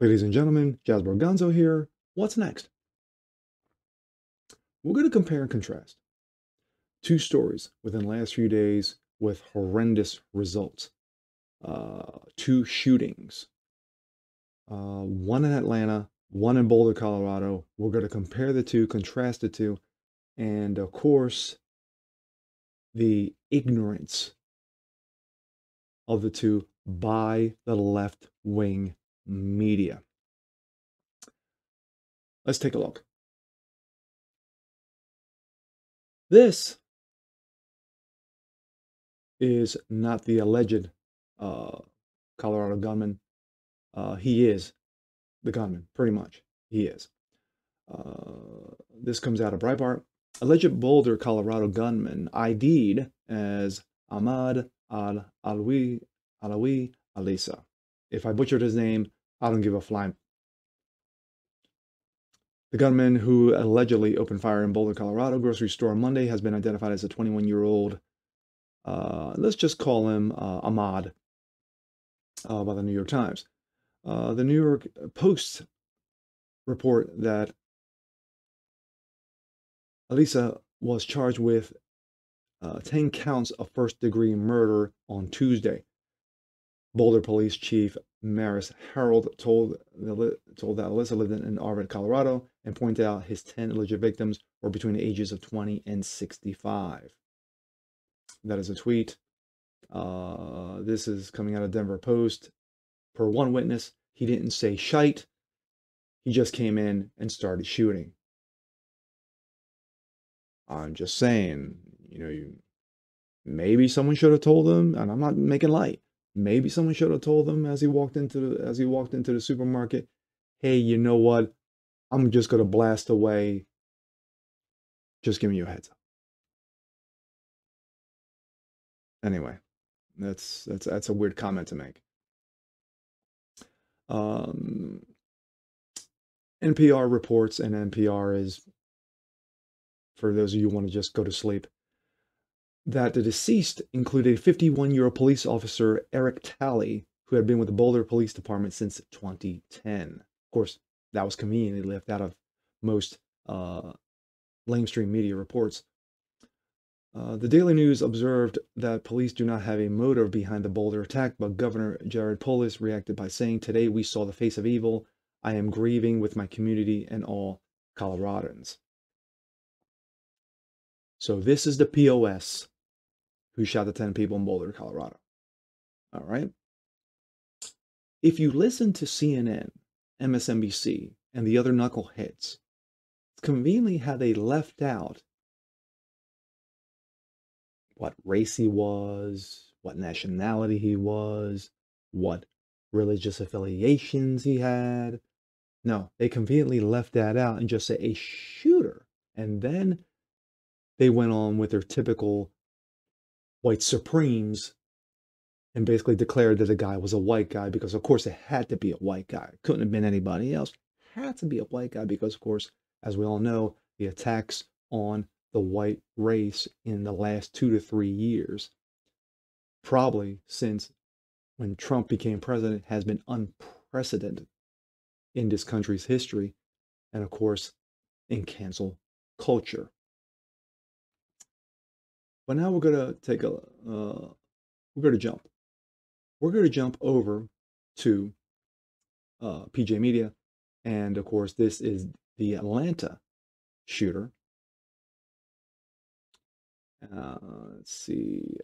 Ladies and gentlemen, Jazz Gonzo here. What's next? We're going to compare and contrast two stories within the last few days with horrendous results. Two shootings, one in Atlanta, one in Boulder, Colorado. We're going to compare the two, contrast the two, and of course, the ignorance of the two by the left wing media. Let's take a look. This is not the alleged Colorado gunman. He is the gunman, pretty much. He is. This comes out of Breitbart. Alleged Boulder, Colorado gunman ID'd as Ahmad Alawi Alisa. If I butchered his name, I don't give a flying. The gunman who allegedly opened fire in Boulder, Colorado grocery store on Monday has been identified as a 21-year-old. Let's just call him Ahmad by the New York Times. The New York Post report that Alisa was charged with 10 counts of first-degree murder on Tuesday. Boulder Police Chief Maris Harold told that Alisa lived in Ann Arbor, Colorado, and pointed out his 10 alleged victims were between the ages of 20 and 65. That is a tweet. This is coming out of Denver Post. Per one witness, he didn't say shite. He just came in and started shooting. I'm just saying, maybe someone should have told him, and I'm not making light. Maybe someone should have told him as he walked into the supermarket, hey, you know what? I'm just gonna blast away. Just give me your heads up. Anyway, that's a weird comment to make. NPR reports, and NPR is, for those of you who want to just go to sleep, that the deceased included 51-year-old police officer Eric Talley, who had been with the Boulder Police Department since 2010. Of course, that was conveniently left out of most lamestream media reports. The Daily News observed that police do not have a motive behind the Boulder attack, but Governor Jared Polis reacted by saying, "Today we saw the face of evil. I am grieving with my community and all Coloradans." So this is the POS who shot the 10 people in Boulder, Colorado. All right. If you listen to CNN, MSNBC, and the other knuckleheads, conveniently how they left out what race he was, what nationality he was, what religious affiliations he had. No, they conveniently left that out and just say a shooter. And then they went on with their typical white supremes and basically declared that the guy was a white guy because, of course, it had to be a white guy. It couldn't have been anybody else. It had to be a white guy because, of course, as we all know, the attacks on the white race in the last 2 to 3 years, probably since when Trump became president, has been unprecedented in this country's history, and of course, in cancel culture. But now we're gonna take a we're gonna jump. We're gonna jump over to PJ Media, and of course, this is the Atlanta shooter. Let's see.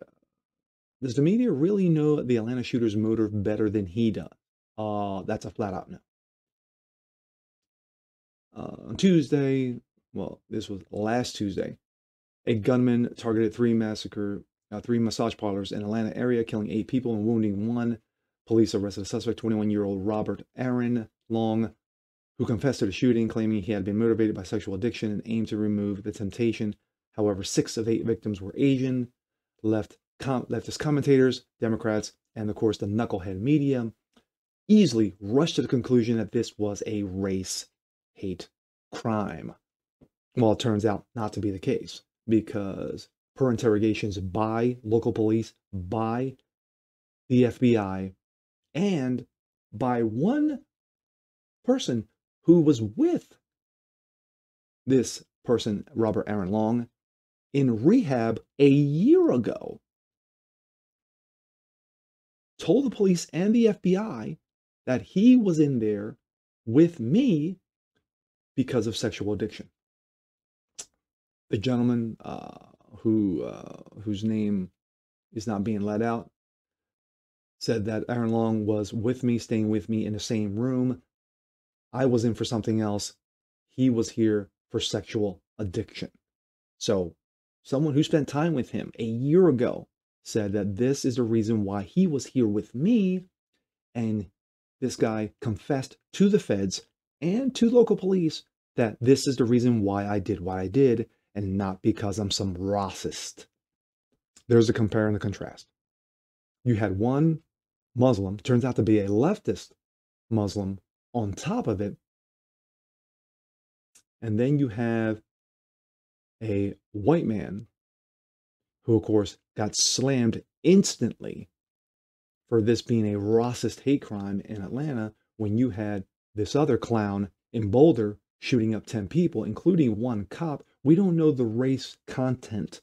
Does the media really know the Atlanta shooter's motive better than he does? That's a flat out no. On Tuesday, well, this was last Tuesday, a gunman targeted three massage parlors in Atlanta area, killing 8 people and wounding 1. Police arrested a suspect, 21-year-old Robert Aaron Long, who confessed to the shooting, claiming he had been motivated by sexual addiction and aimed to remove the temptation. However, 6 of 8 victims were Asian. Leftist commentators, Democrats, and of course the knucklehead media easily rushed to the conclusion that this was a race hate crime. Well, it turns out not to be the case, because per interrogations by local police, by the FBI, and by one person who was with this person, Robert Aaron Long, in rehab a year ago, told the police and the FBI that he was in there with me because of sexual addiction. The gentleman whose name is not being let out said that Aaron Long was with me, staying with me in the same room. I was in for something else. He was here for sexual addiction. So someone who spent time with him a year ago said that this is the reason why he was here with me. And this guy confessed to the feds and to local police that this is the reason why I did what I did, and not because I'm some racist. There's a compare and a contrast. You had one Muslim, turns out to be a leftist Muslim on top of it. And then you have a white man who, of course, got slammed instantly for this being a racist hate crime in Atlanta, when you had this other clown in Boulder shooting up 10 people, including one cop. We don't know the race content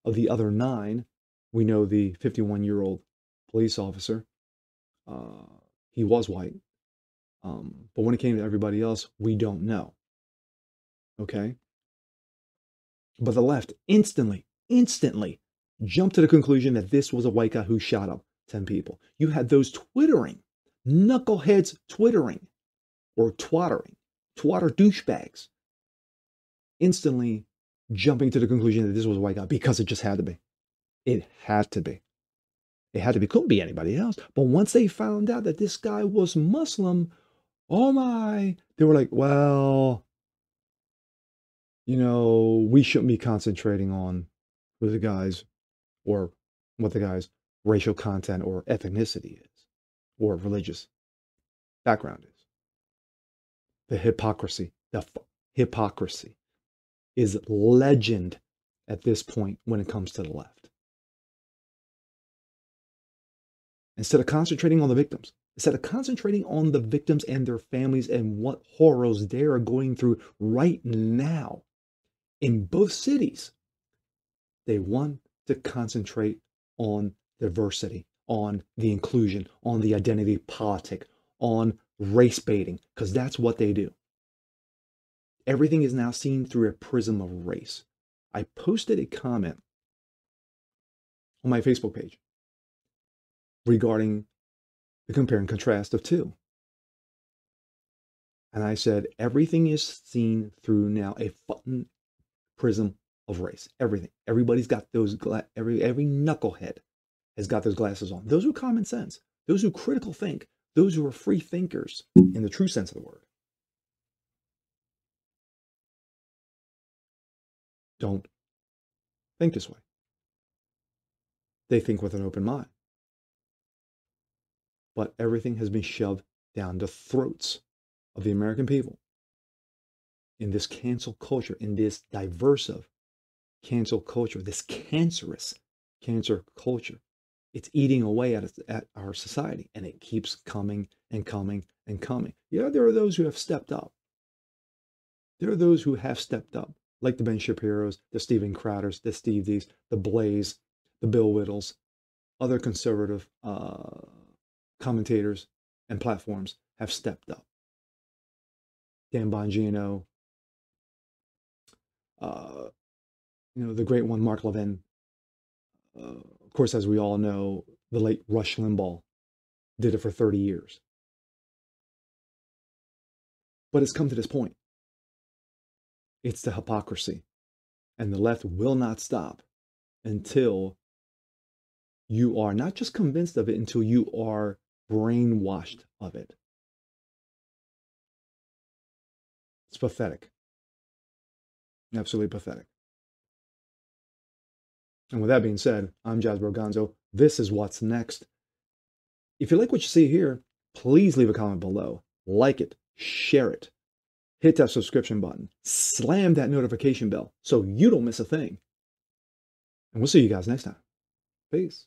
of the other 9. We know the 51-year-old police officer, he was white. But when it came to everybody else, we don't know. Okay? But the left instantly jumped to the conclusion that this was a white guy who shot up 10 people. You had those twittering, knuckleheads twittering, or twatter douchebags, instantly jumping to the conclusion that this was a white guy because it just had to be. It had to be. It had to be. Couldn't be anybody else. But once they found out that this guy was Muslim, oh my, they were like, well, we shouldn't be concentrating on who the guys, or what the guy's racial content or ethnicity is, or religious background is. The hypocrisy is legend at this point when it comes to the left. Instead of concentrating on the victims, and their families and what horrors they are going through right now in both cities, they want to concentrate on diversity, on the inclusion, on the identity politic, on race baiting, because that's what they do. Everything is now seen through a prism of race. I posted a comment on my Facebook page regarding the compare and contrast of two. And I said, everything is seen through now a fucking prism of race. Everything. Everybody's got those, every knucklehead has got those glasses on. Those who common sense, those who critical think, those who are free thinkers in the true sense of the word, don't think this way. They think with an open mind. But everything has been shoved down the throats of the American people in this cancel culture, in this diversive cancel culture, this cancerous cancer culture. It's eating away at our society, and it keeps coming and coming and coming. Yeah, there are those who have stepped up. There are those who have stepped up, like the Ben Shapiro's, the Steven Crowders, the Steve D's, the Blaze, the Bill Whittles, other conservative commentators and platforms have stepped up. Dan Bongino, the great one, Mark Levin. Of course, as we all know, the late Rush Limbaugh did it for 30 years. But it's come to this point. It's the hypocrisy. And the left will not stop until you are not just convinced of it, until you are brainwashed of it. It's pathetic. Absolutely pathetic. And with that being said, I'm Jazz Broganzo. This is What's Next. If you like what you see here, please leave a comment below. Like it, share it, hit that subscription button, slam that notification bell so you don't miss a thing. And we'll see you guys next time. Peace.